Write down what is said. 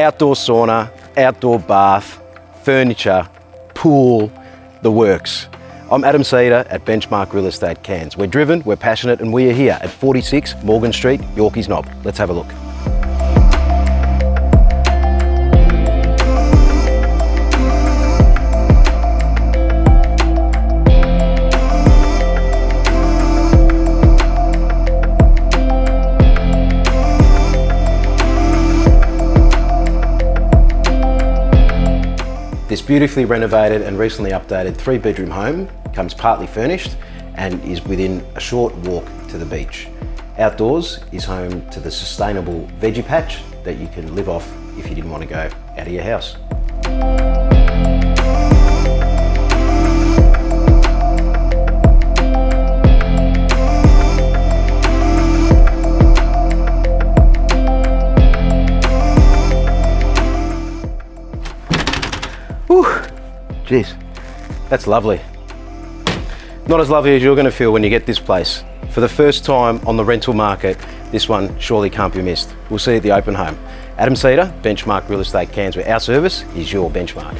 outdoor sauna, outdoor bath, furniture, pool, the works. I'm Adam Cedar at Benchmark Real Estate Cairns. We're driven, we're passionate, and we are here at 46 Morgan Street, Yorkeys Knob. Let's have a look. This beautifully renovated and recently updated 3-bedroom home comes partly furnished and is within a short walk to the beach. Outdoors is home to the sustainable veggie patch that you can live off if you didn't want to go out of your house. Whew, geez, that's lovely. Not as lovely as you're going to feel when you get this place. For the first time on the rental market, this one surely can't be missed. We'll see you at the open home. Adam Cedar, Benchmark Real Estate Cairns, where our service is your benchmark.